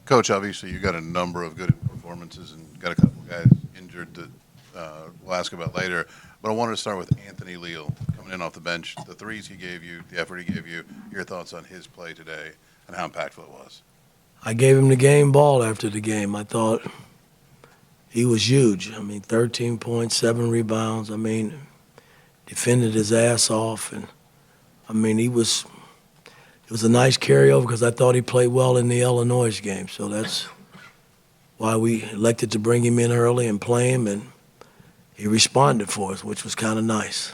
Coach, obviously you got a number of good performances and got a couple guys injured that we'll ask about later. But I wanted to start with Anthony Leal coming in off the bench. The threes he gave you, the effort he gave you, your thoughts on his play today and how impactful it was. I gave him the game ball after the game. I thought he was huge. I mean, 13 points, 7 rebounds. I mean, defended his ass off. And, I mean, it was a nice carryover because I thought he played well in the Illinois game. So that's why we elected to bring him in early and play him, and he responded for us, which was kind of nice.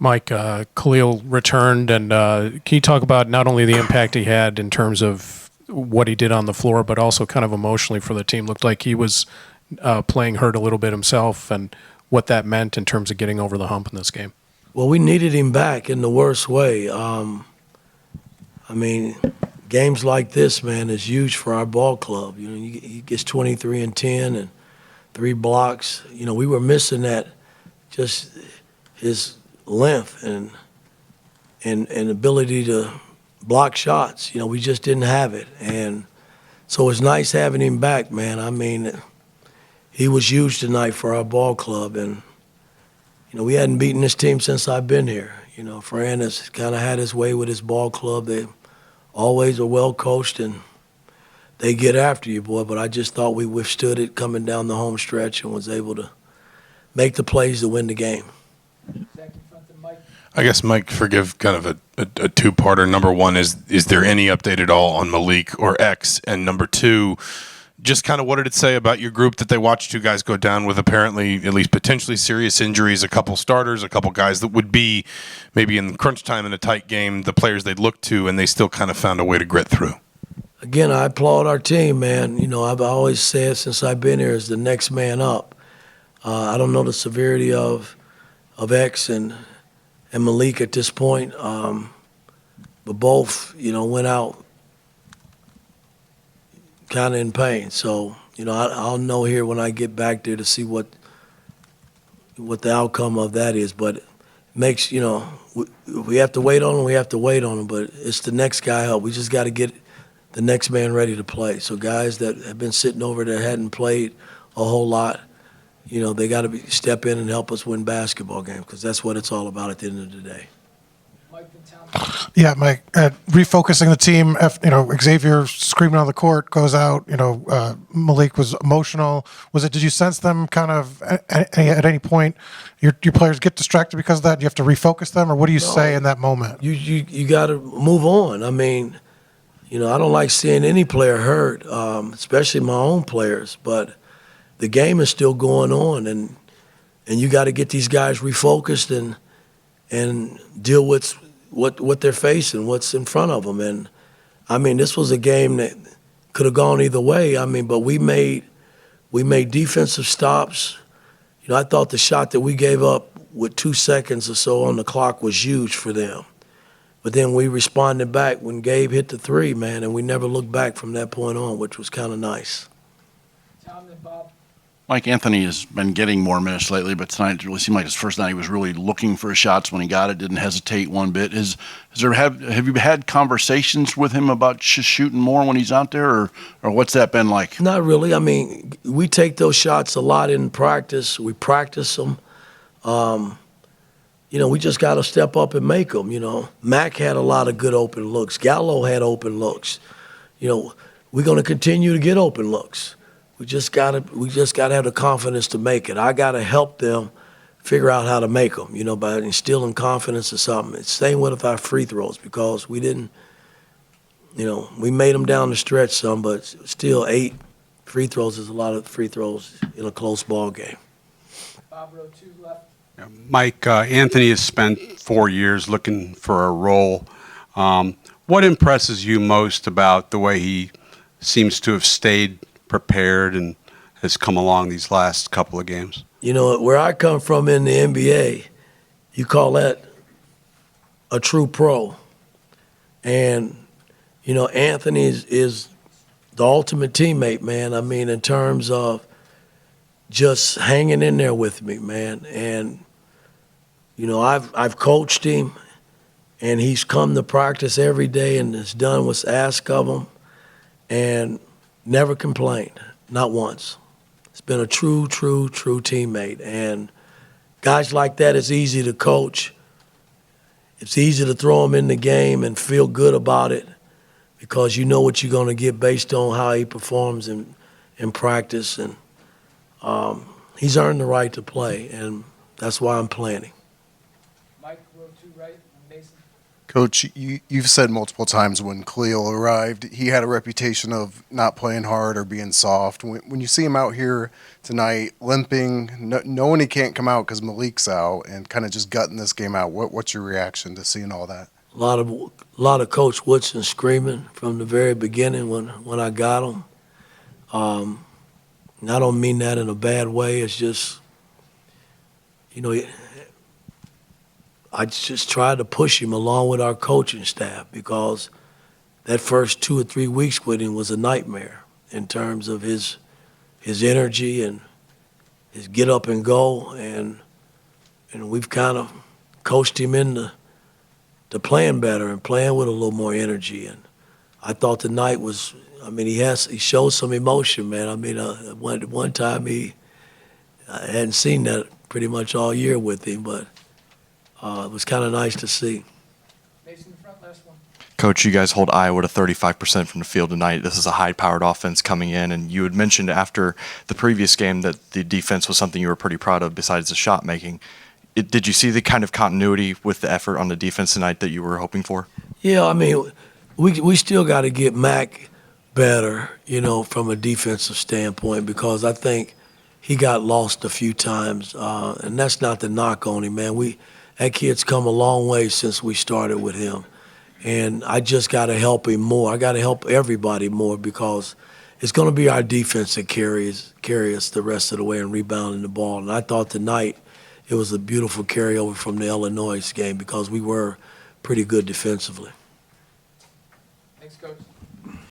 Mike, Khil returned, and can you talk about not only the impact he had in terms of what he did on the floor, but also kind of emotionally for the team? Looked like he was playing hurt a little bit himself, and what that meant in terms of getting over the hump in this game. Well, we needed him back in the worst way. I mean, games like this, man, is huge for our ball club. You know, he gets 23 and 10 and 3 blocks. You know, we were missing that, just his length and ability to block shots. You know, we just didn't have it. And so it's nice having him back, man. I mean, he was huge tonight for our ball club. And, you know, we hadn't beaten this team since I've been here. You know, Fran has kind of had his way with his ball club. They always are well coached and they get after you, boy. But I just thought we withstood it coming down the home stretch and was able to make the plays to win the game. I guess, Mike, forgive kind of a two-parter. Number one, is there any update at all on Malik or X? And number two, just kind of what did it say about your group that they watched two guys go down with apparently at least potentially serious injuries, a couple starters, a couple guys that would be maybe in crunch time in a tight game, the players they'd look to, and they still kind of found a way to grit through? Again, I applaud our team, man. You know, I've always said since I've been here is the next man up. I don't know the severity of X and Malik at this point, but both, you know, went out kind of in pain. So, you know, I'll know here when I get back there to see what the outcome of that is. But it makes, you know, we have to wait on him, but it's the next guy up. We just got to get the next man ready to play. So guys that have been sitting over there hadn't played a whole lot, you know, they got to step in and help us win basketball games because that's what it's all about at the end of the day. Yeah, Mike, refocusing the team. You know, Xavier screaming on the court goes out. You know, Malik was emotional. Did you sense them kind of at any point your players get distracted because of that? You have to refocus them, or what do you say in that moment? You got to move on. I mean, you know, I don't like seeing any player hurt, especially my own players. But the game is still going on, and you got to get these guys refocused and deal with what they're facing, what's in front of them. And, I mean, this was a game that could have gone either way. I mean, but we made defensive stops. You know, I thought the shot that we gave up with 2 seconds or so on the clock was huge for them. But then we responded back when Gabe hit the 3, man, and we never looked back from that point on, which was kind of nice. Tom and Bob. Mike, Anthony has been getting more minutes lately, but tonight it really seemed like his first night he was really looking for his shots when he got it, didn't hesitate one bit. Have you had conversations with him about just shooting more when he's out there, or what's that been like? Not really. I mean, we take those shots a lot in practice. We practice them. You know, we just got to step up and make them, you know. Mac had a lot of good open looks. Gallo had open looks. You know, we're going to continue to get open looks. We just gotta have the confidence to make it. I gotta help them figure out how to make them, you know, by instilling confidence or something. It's same with our free throws because we didn't, you know, we made them down the stretch some, but still 8 free throws is a lot of free throws in a close ball game. Bob row 2 left. Mike, Anthony has spent 4 years looking for a role. What impresses you most about the way he seems to have stayed prepared and has come along these last couple of games? You know, where I come from in the NBA, you call that a true pro. And, you know, Anthony is the ultimate teammate, man. I mean, in terms of just hanging in there with me, man. And, you know, I've coached him, and he's come to practice every day and has done what's asked of him. and never complained, not once. He's been a true teammate. And guys like that, it's easy to coach. It's easy to throw them in the game and feel good about it because you know what you're going to get based on how he performs in practice. And he's earned the right to play, and that's why I'm playing him. Mike, row 2 right, Mason. Coach, you've said multiple times when Khil arrived, he had a reputation of not playing hard or being soft. When you see him out here tonight, limping, knowing he can't come out because Malik's out, and kind of just gutting this game out, what's your reaction to seeing all that? A lot of Coach Woodson screaming from the very beginning when I got him. And I don't mean that in a bad way. It's just, you know, I just tried to push him along with our coaching staff because that first 2 or 3 weeks with him was a nightmare in terms of his energy and his get up and go. And we've kind of coached him into playing better and playing with a little more energy. And I thought the night was, I mean, he showed some emotion, man. I mean, one time I hadn't seen that pretty much all year with him, but it was kind of nice to see. Mason, the front, last one. Coach, you guys hold Iowa to 35% from the field tonight. This is a high-powered offense coming in, and you had mentioned after the previous game that the defense was something you were pretty proud of besides the shot making. Did you see the kind of continuity with the effort on the defense tonight that you were hoping for? Yeah, I mean, we still got to get Mac better, you know, from a defensive standpoint because I think he got lost a few times, and that's not the knock on him, man. That kid's come a long way since we started with him, and I just got to help him more. I got to help everybody more because it's going to be our defense that carry us the rest of the way and rebounding the ball. And I thought tonight it was a beautiful carryover from the Illinois game because we were pretty good defensively. Thanks, Coach.